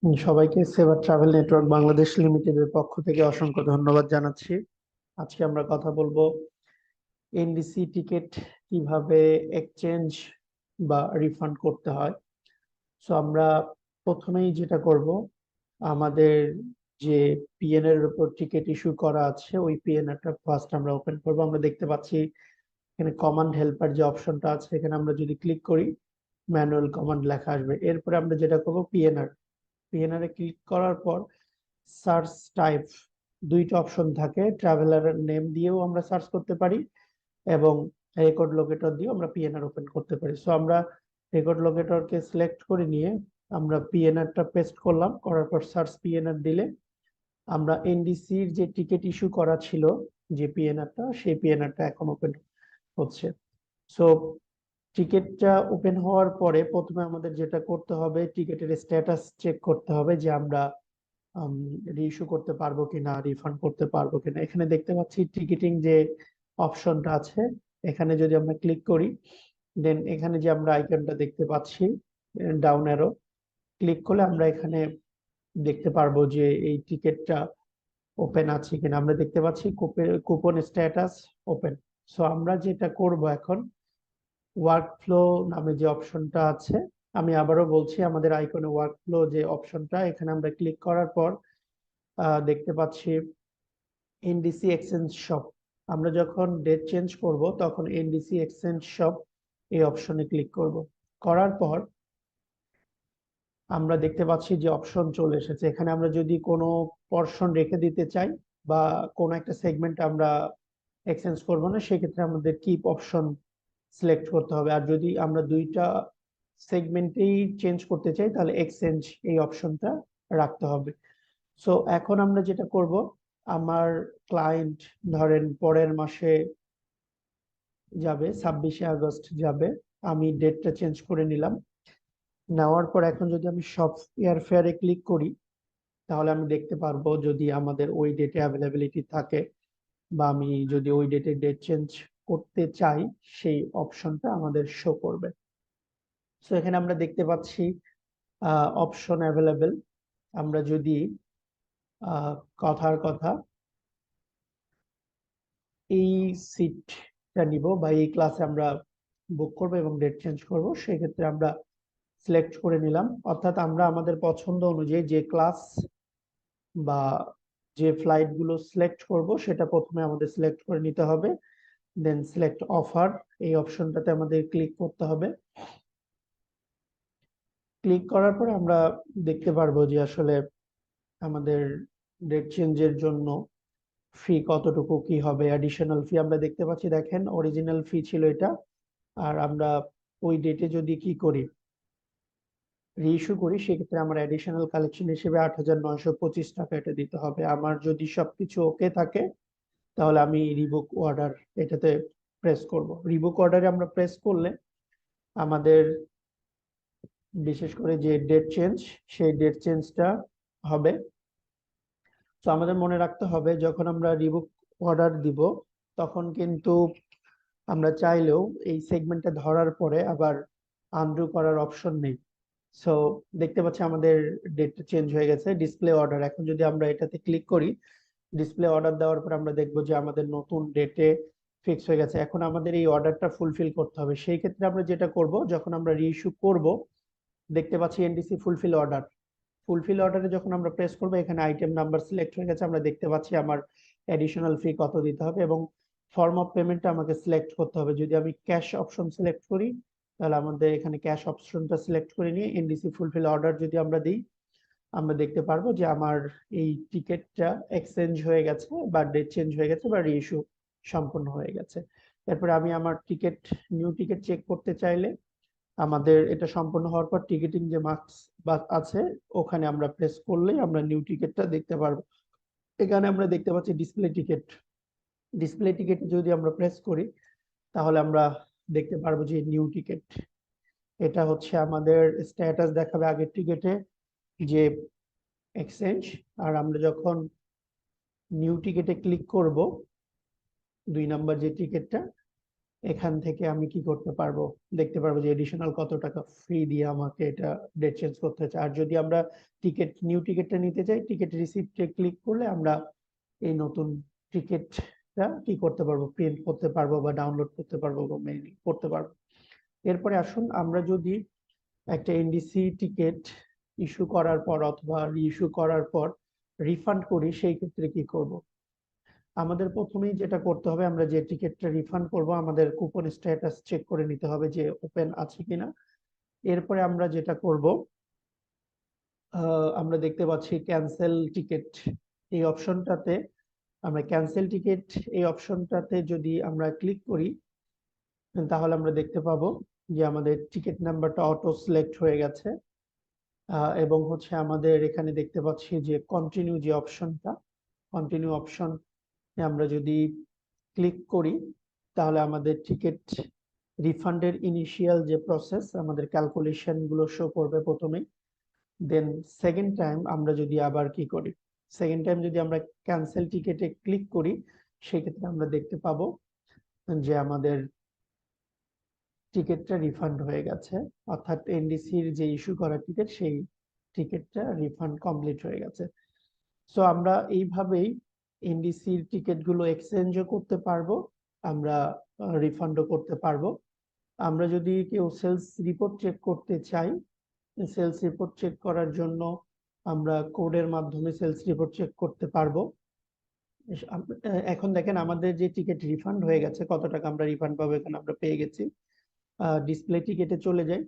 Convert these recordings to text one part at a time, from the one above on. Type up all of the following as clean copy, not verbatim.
সবাইকে সেভার travel network Bangladesh লিমিটেডের পক্ষ থেকে অসংখ্য ধন্যবাদ জানাচ্ছি। আজকে আমরা কথা বলবো এনডিসি টিকিট কিভাবে এক্সচেঞ্জ বা রিফান্ড করতে হয়। সো আমরা প্রথমেই যেটা করব, আমাদের যে পিএনআর এর উপর টিকিট ইস্যু করা আছে ওই পিএনআরটা ফার্স্ট আমরা ওপেন করব। আমরা দেখতে পাচ্ছি এখানে কমান্ড হেল্পার যে অপশনটা আছে, এখানে আমরা যদি ক্লিক করি ম্যানুয়াল কমান্ড লেখা আসবে। এরপরে আমরা যেটা করব, পিএনআর পিএনআর এ ক্লিক করার পর সার্চ টাইপ দুইটা অপশন থাকে, ট্রাভেলারের নেম দিয়েও আমরা সার্চ করতে পারি এবং রেকর্ড লোকেটর দিয়েও আমরা পিএনআর ওপেন করতে পারি। সো আমরা রেকর্ড লোকেটরকে সিলেক্ট করে নিয়ে আমরা পিএনআরটা পেস্ট করলাম, করার পর সার্চ পিএনআর দিলে আমরা এনডিসির যে টিকিট ইস্যু করা ছিল যে পিএনআরটা, সেই পিএনআরটা এখন ওপেন হচ্ছে। সো টিকিটটা ওপেন হওয়ার পরে প্রথমে আমাদের যেটা করতে হবে, টিকিটের স্ট্যাটাস চেক করতে হবে যে আমরা রিইস্যু করতে পারবো কিনা, রিফান্ড করতে পারবো কিনা। এখানে দেখতে পাচ্ছি টিকিটিং যে অপশনটা আছে, এখানে যদি আমরা ক্লিক করি, দেন এখানে যে আমরা আইকনটা দেখতে পাচ্ছি ডাউন অ্যারো, ক্লিক করলে আমরা এখানে দেখতে পারবো যে এই টিকিটটা ওপেন আছে কিনা। আমরা দেখতে পাচ্ছি কুপন স্ট্যাটাস ওপেন। সো আমরা যেটা করব এখন, ওয়ার্ক ফ্লো নামে যে অপশনটা আছে, আমি আবারও বলছি, আমাদের আইকনে ওয়ার্ক ফ্লো যে অপশনটা, এখানে আমরা ক্লিক করার পর দেখতে পাচ্ছি এনডিসি এক্সচেঞ্জ শপ। আমরা যখন ডেট চেঞ্জ করব তখন এনডিসি এক্সচেঞ্জ শপ এই অপশনে ক্লিক করব। করার পর আমরা দেখতে পাচ্ছি যে অপশন চলে এসেছে। এখানে আমরা যদি কোনো পোরশন রেখে দিতে চাই বা কোনো একটা সেগমেন্ট আমরা এক্সচেঞ্জ করব না, সেক্ষেত্রে আমাদের কিপ অপশন সিলেক্ট করতে হবে। আর যদি আমরা দুইটা সেগমেন্টেই চেঞ্জ করতে চাই তাহলে এক্সচেঞ্জ এই অপশনটা রাখতে হবে। সো এখন আমরা যেটা করব, আমার ক্লায়েন্ট ধরেন পরের মাসে যাবে, 26শে আগস্ট যাবে, আমি ডেটটা চেঞ্জ করে নিলাম। নেওয়ার পর এখন যদি আমি শপ এয়ারফেয়ারে ক্লিক করি তাহলে আমি দেখতে পারবো যদি আমাদের ওই ডেটে অ্যাভেলেবিলিটি থাকে বা আমি যদি ওই ডেটে ডেট চেঞ্জ করতে চাই, সেই অপশনটা আমাদের শো করবে। সো এখানে আমরা দেখতে পাচ্ছি অপশন অ্যাভেলেবেল। আমরা যদি কথার কথা এই সিটটা নিব বা এই ক্লাসে আমরা বুক করব এবং ডেট চেঞ্জ করব, সেক্ষেত্রে আমরা সিলেক্ট করে নিলাম। অর্থাৎ আমরা আমাদের পছন্দ অনুযায়ী যে ক্লাস বা যে ফ্লাইট গুলো সিলেক্ট করব সেটা প্রথমে আমাদের সিলেক্ট করে নিতে হবে। দেন সিলেক্ট অফার, এই অপশনটাতে আমাদের ক্লিক করতে হবে। ক্লিক করার পরে আমরা দেখতে পারবো যে আসলে আমাদের ডেট চেঞ্জের জন্য ফি কতটুকু কি হবে, অ্যাডিশনাল ফি আমরা দেখতে পাচ্ছি। দেখেন অরিজিনাল ফি ছিল এটা, আর আমরা ওই ডেটে যদি কি করি, রিইস্যু করি, সেক্ষেত্রে আমার অ্যাডিশনাল কালেকশন হিসেবে 8,925 টাকা এটা দিতে হবে। আমার যদি সবকিছু ওকে থাকে তাহলে আমি রিবুক অর্ডার এটাতে প্রেস করব। রিবুক অর্ডারে আমরা প্রেস করলে আমাদের বিশেষ করে যে ডেট চেঞ্জ, সেই ডেট চেঞ্জটা হবে। তো আমাদের মনে রাখতে হবে যখন আমরা রিবুক অর্ডার দিব তখন কিন্তু আমরা চাইলেও এই সেগমেন্টটা ধরার পরে আবার আনডু করার অপশন নেই। সো দেখতে পাচ্ছি আমাদের ডেটটা চেঞ্জ হয়ে গেছে, ডিসপ্লে অর্ডার। এখন যদি আমরা এটাতে ক্লিক করি, ডিসপ্লে অর্ডার দেওয়ার পর আমরা দেখবো যে আমাদের নতুন ডেটে ফিক্স হয়ে গেছে। এখন আমাদের এই অর্ডারটা ফুলফিল করতে হবে। সেই ক্ষেত্রে আমরা যেটা করব, যখন আমরা রিইস্যু করব, দেখতে পাচ্ছি এনডিসি ফুলফিল অর্ডার। ফুলফিল অর্ডারে যখন আমরা প্রেস করবো, এখানে আইটেম নাম্বার সিলেক্ট হয়ে গেছে। আমরা দেখতে পাচ্ছি আমার অ্যাডিশনাল ফি কত দিতে হবে এবং ফর্ম অফ পেমেন্টটা আমাকে সিলেক্ট করতে হবে। যদি আমি ক্যাশ অপশন সিলেক্ট করি তাহলে আমাদের এখানে ক্যাশ অপশনটা সিলেক্ট করে নিয়ে এনডিসি ফুলফিল অর্ডার যদি আমরা দিই, আমরা দেখতে পারবো যে আমার এই টিকিটটা এক্সচেঞ্জ হয়ে গেছে বা ডেট চেঞ্জ হয়ে গেছে বা রিইস্যু সম্পূর্ণ হয়ে গেছে। এরপরে আমি আমার টিকিট, নিউ টিকিট চেক করতে চাইলে আমাদের এটা সম্পূর্ণ হওয়ার পর টিকিটিং যে মার্কস বা আছে ওখানে আমরা প্রেস করলেই আমরা নিউ টিকিটটা দেখতে পারবো। এখানে আমরা দেখতে পাচ্ছি ডিসপ্লে টিকিট। ডিসপ্লে টিকিট যদি আমরা প্রেস করি তাহলে আমরা দেখতে পারবো যে নিউ টিকিট, এটা হচ্ছে আমাদের স্ট্যাটাস দেখাবে আগের টিকিটে যে এক্সচেঞ্জ। আর আমরা যখন নিউ টিকিটে ক্লিক করব, 2 নাম্বার যে টিকিটটা, এখান থেকে আমি কি করতে পারবো, দেখতে পারবো যে এডিশনাল কত টাকা ফি দিয়ে আমাকে এটা ডেট চেঞ্জ করতে হচ্ছে। আর যদি আমরা নিউ টিকিটটা নিতে চাই, টিকিট রিসিপ্টে ক্লিক করলে আমরা এই নতুন টিকিটটা কি করতে পারবো, প্রিন্ট করতে পারবো বা ডাউনলোড করতে পারবো বা মেইল করতে পারবো। এরপরে আসুন আমরা যদি একটা এনডিসি টিকিট ইস্যু করার পর অথবা রিইস্যু করার পর রিফান্ড করি, সেই ক্ষেত্রে কি করব। আমাদের প্রথমেই যেটা করতে হবে, আমরা যে টিকিটটা রিফান্ড করব আমাদের কুপন স্ট্যাটাস চেক করে নিতে হবে যে ওপেন আছে কিনা। এরপরে আমরা যেটা করব, আমরা দেখতে পাচ্ছি ক্যান্সেল টিকিট এই অপশনটাতে, আমরা ক্যান্সেল টিকিট এই অপশনটাতে যদি আমরা ক্লিক করি তাহলে আমরা দেখতে পাবো যে আমাদের টিকিট নাম্বারটা অটো সিলেক্ট হয়ে গেছে। এবং হচ্ছে আমাদের এখানে দেখতে পাচ্ছি যে কন্টিনিউ যে অপশনটা, কন্টিনিউ অপশন আমরা যদি ক্লিক করি তাহলে আমাদের টিকিট রিফান্ডের ইনিশিয়াল যে প্রসেস, আমাদের ক্যালকুলেশন গুলো শো করবে প্রথমেই। দেন সেকেন্ড টাইম আমরা যদি আবার কি করি, সেকেন্ড টাইম যদি আমরা ক্যান্সেল টিকিটে ক্লিক করি, সেক্ষেত্রে আমরা দেখতে পাবো যে আমাদের টিকিটটা রিফান্ড হয়ে গেছে, অর্থাৎ এনডিসির যে ইস্যু করা টিকিট সেই টিকিটটা রিফান্ড কমপ্লিট হয়ে গেছে। সো আমরা এইভাবেই এনডিসির টিকিট গুলো এক্সচেঞ্জও করতে পারবো, আমরা রিফান্ডও করতে পারবো। আমরা যদি কেউ সেলস রিপোর্ট চেক করতে চাই, সেলস রিপোর্ট চেক করার জন্য আমরা কোডের মাধ্যমে সেলস রিপোর্ট চেক করতে পারবো। এখন দেখেন আমাদের যে টিকিট রিফান্ড হয়ে গেছে, কত টাকা আমরা রিফান্ড পাবো এখানে আমরা পেয়ে গেছি। ডিসপ্লে টিকিটে চলে যাই।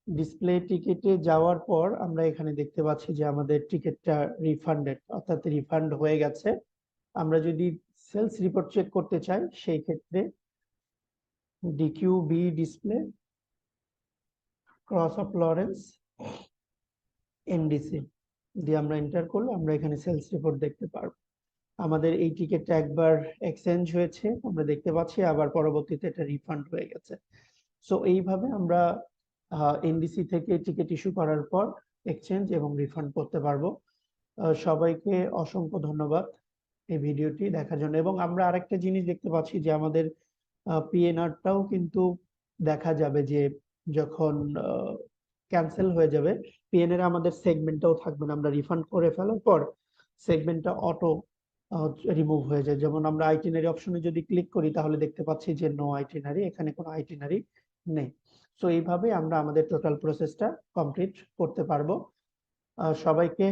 ডিসপ্লে টিকিটে যাওয়ার পর আমরা এখানে দেখতে পাচ্ছি যে আমাদের টিকিটটা রিফান্ডেড, অর্থাৎ রিফান্ড হয়ে গেছে। আমরা যদি সেলস রিপোর্ট চেক করতে চাই সেই ক্ষেত্রে DQB display cross of Lawrence NDC দিয়ে আমরা এন্টার করলে আমরা এখানে সেলস রিপোর্ট দেখতে পারবো। আমাদের এই টিকিটটা একবার এক্সচেঞ্জ হয়েছে আমরা দেখতে পাচ্ছি, আবার পরবর্তীতে এটা রিফান্ড হয়ে গেছে। সো এইভাবে আমরা এনডিসি থেকে টিকিট ইস্যু করার পর এক্সচেঞ্জ এবং রিফান্ড করতে পারবো। সবাইকে অসংখ্য ধন্যবাদ এই ভিডিওটি দেখার জন্য। এবং আমরা আরেকটা জিনিস দেখতে পাচ্ছি যে আমাদের পিএনআরটাও কিন্তু দেখা যাবে যে যখন ক্যান্সেল হয়ে যাবে, পিএনআর আমাদের সেগমেন্টটাও থাকবে না। আমরা রিফান্ড করে ফেলার পর সেগমেন্টটা অটো রিমুভ হয়ে যায়। যেমন আমরা আইটিনারি অপশনে যদি ক্লিক করি তাহলে দেখতে পাচ্ছি যে নো আইটিনারি, এখানে কোনো আইটিনারি নেই। সো এইভাবে আমরা আমাদের টোটাল প্রসেসটা কমপ্লিট করতে পারবো। সবাইকে